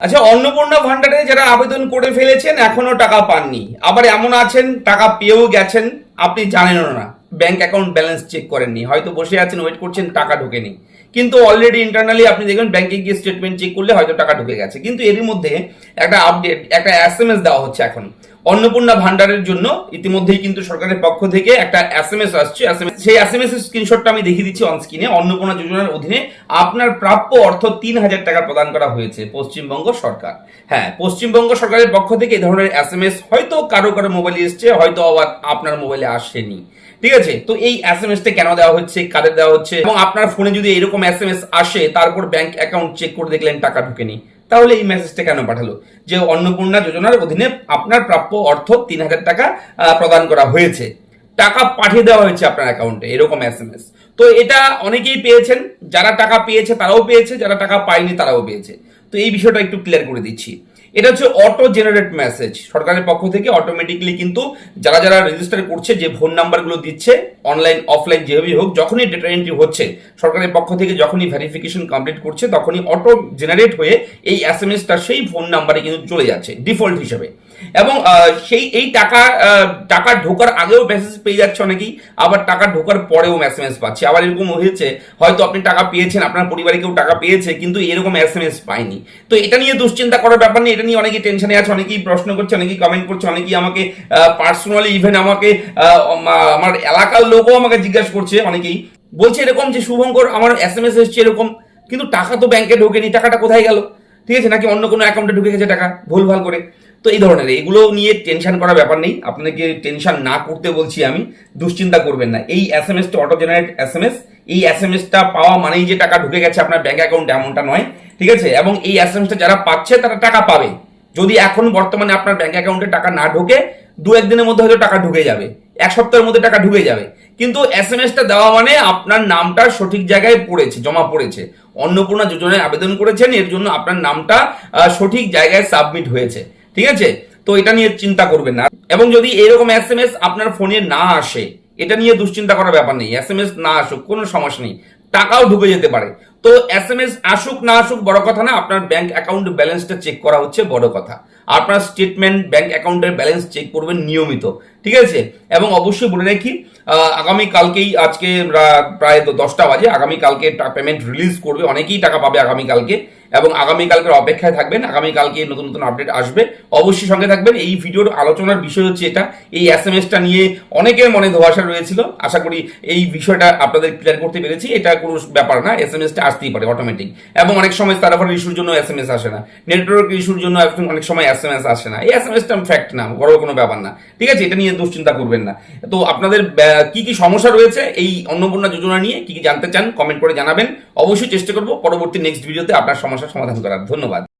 আচ্ছা, অন্নপূর্ণা ভান্ডারে যারা আবেদন করে ফেলেছেন এখনো টাকা পাননি, আবার এমন আছেন টাকা পেয়েও গেছেন, আপনি জানেনও না, ব্যাংক অ্যাকাউন্ট ব্যালেন্স চেক করেননি, হয়তো বসে আছেন ওয়েট করছেন টাকা ঢোকেনি, কিন্তু অলরেডি ইন্টারনালি আপনি দেখবেন ব্যাংকে গিয়ে স্টেটমেন্ট চেক করলে হয়তো টাকা ঢুকে গেছে। কিন্তু এর মধ্যে একটা আপডেট, একটা এসএমএস দেওয়া হচ্ছে এখন অন্নপূর্ণা ভান্ডারের জন্য। ইতিমধ্যেই কিন্তু সরকারের পক্ষ থেকে একটা এসএমএস আসছে। সেই এসএমএস এর স্ক্রিনশটটা আমি দেখিয়ে দিচ্ছি অন স্ক্রিনে। অন্নপূর্ণা যোজনার অধীনে আপনার প্রাপ্য অর্থ ৩,০০০ টাকা প্রদান করা হয়েছে পশ্চিমবঙ্গ সরকার। হ্যাঁ, পশ্চিমবঙ্গ সরকারের পক্ষ থেকে এই ধরনের এসএমএস হয়তো কারো কারো মোবাইলে এসছে, হয়তো আবার আপনার মোবাইলে আসেনি। ঠিক আছে, তো এই এসএমএসটা কেন দেওয়া হচ্ছে, কাদের দেওয়া হচ্ছে, এবং আপনার ফোনে যদি এরকম এসএমএস আসে তারপর ব্যাংক অ্যাকাউন্ট চেক করে দেখলেন টাকা ঢুকেনি, তাহলে এই মেসেজটা কেন পাঠালো যে অন্নপূর্ণা যোজনার অধীনে আপনার প্রাপ্য অর্থ ৩,০০০ টাকা প্রদান করা হয়েছে, টাকা পাঠিয়ে দেওয়া হয়েছে আপনার অ্যাকাউন্টে, এরকম এসএমএস। তো এটা অনেকেই পেয়েছেন, যারা টাকা পেয়েছে তারাও পেয়েছে, যারা টাকা পায়নি তারাও পেয়েছে। তো এই বিষয়টা একটু ক্লিয়ার করে দিচ্ছি। এটা হচ্ছে অটো জেনারেট মেসেজ সরকারের পক্ষ থেকে অটোমেটিকলি, কিন্তু যারা যারা রেজিস্টার করছে, যে ফোন নাম্বারগুলো দিচ্ছে অনলাইন অফলাইন যেভাবেই হোক, যখনই ডেটা এন্ট্রি হচ্ছে সরকারের পক্ষ থেকে, যখনই ভেরিফিকেশন কমপ্লিট করছে, তখনই অটো জেনারেট হয়ে এই এসএমএসটা সেই ফোন নাম্বারে কিন্তু চলে যাচ্ছে ডিফল্ট হিসেবে। এবং এই টাকা ঢোকার আগেও মেসেজ পেয়ে যাচ্ছে অনেকেই, আবার টাকা ঢোকার পরেও এসএমএস পাচ্ছে। আবার এরকম হয়েছে হয়তো আপনি টাকা পেয়েছেন, আপনার পরিবারে কেউ টাকা পেয়েছে কিন্তু এরকম এসএমএস পায়নি। তো এটা নিয়ে দুশ্চিন্তা করার ব্যাপার নেই, এটা নিয়ে অনেকেই টেনশনে আছে, অনেকেই প্রশ্ন করছে, অনেকেই কমেন্ট করছে, অনেকেই আমাকে পার্সোনালি ইভেন আমাকে আমার এলাকার লোকও আমাকে জিজ্ঞাসা করছে, অনেকেই বলছে এরকম যে শুভঙ্কর আমার এসএমএস এসছে এরকম, কিন্তু টাকা তো ব্যাংকে ঢোকেনি, টাকাটা কোথায় গেল? ঠিক আছে, নাকি অন্য কোনো অ্যাকাউন্টে ঢুকে গেছে টাকা ভুলভাল করে? তো এই ধরনের এগুলো নিয়ে টেনশন করার ব্যাপার নেই, আপনাকে টেনশন না করতে বলছি আমি, দুশ্চিন্তা করবেন না। এই এসএমএসটা অটো জেনারেট এসএমএস, এই এসএমএসটা পাওয়া মানেই যে টাকা ঢুকে গেছে আপনার ব্যাংক অ্যাকাউন্টে, এমনটা নয়। ঠিক আছে, এবং এই এসএমএসটা যারা পাচ্ছে তারা টাকা পাবে। যদি এখন বর্তমানে আপনার ব্যাংক অ্যাকাউন্টে টাকা না ঢোকে, দু একদিনের মধ্যে হয়তো টাকা ঢুকে যাবে, এক সপ্তাহের মধ্যে টাকা ঢুকে যাবে, কিন্তু এসএমএসটা দেওয়া মানে আপনার নামটা সঠিক জায়গায় পড়েছে, জমা পড়েছে, অন্নপূর্ণা যোজনায় আবেদন করেছেন, এর জন্য আপনার নামটা সঠিক জায়গায় সাবমিট হয়েছে। ঠিক আছে, তো এটা নিয়ে চিন্তা করবেন না। এবং যদি এরকম এসএমএস আপনার ফোনে না আসে, এটা নিয়ে দুশ্চিন্তা করার ব্যাপার নেই। এসএমএস না আসুক কোনো সমস্যা নেই, টাকাও ঢুকে যেতে পারে। তো এসএমএস আসুক না আসুক বড় কথা না, আপনার ব্যাংক অ্যাকাউন্ট ব্যালেন্সটা চেক করা হচ্ছে বড় কথা। আপনার স্টেটমেন্ট, ব্যাংক অ্যাকাউন্টের ব্যালেন্স চেক করবেন নিয়মিত। ঠিক আছে, এবং অবশ্যই বলে রাখি আগামী কালকেই, আজকে প্রায় 10টা বাজে, আগামী কালকে পেমেন্ট রিলিজ করবে, অনেকেই টাকা পাবে আগামী কালকে, এবং আগামী কালকের অপেক্ষায় থাকবেন। আগামী কালকে নতুন নতুন আপডেট আসবে, অবশ্যই সঙ্গে থাকবেন। এই ভিডিওর আলোচনার বিষয় হচ্ছে এটা, এই এসএমএসটা নিয়ে অনেকের মনে ধোঁয়াশা রয়েছিল, আশা করি এই বিষয়টা আপনাদের ক্লিয়ার করতে পেরেছি। এটা কোনো ব্যাপার না, এসএমএসটা আসতেই পারে অটোমেটিক, এবং অনেক সময় সার্ভার ইস্যুর জন্য এসএমএস আসে না, নেটওয়ার্ক ইস্যুর জন্য অনেক সময় এসএমএস আসে না। এই এসএমএসটা ফ্যাক্ট না, বড় কোনো ব্যাপার না। ঠিক আছে, এটা নিয়ে দুশ্চিন্তা করবেন না। তো আপনাদের কি কি সমস্যা রয়েছে এই অন্নপূর্ণা যোজনা নিয়ে, কি কি জানতে চান কমেন্ট করে জানাবেন, অবশ্যই চেষ্টা করব পরবর্তী নেক্সট ভিডিওতে আপনার সমস্যার সমাধান করার। ধন্যবাদ।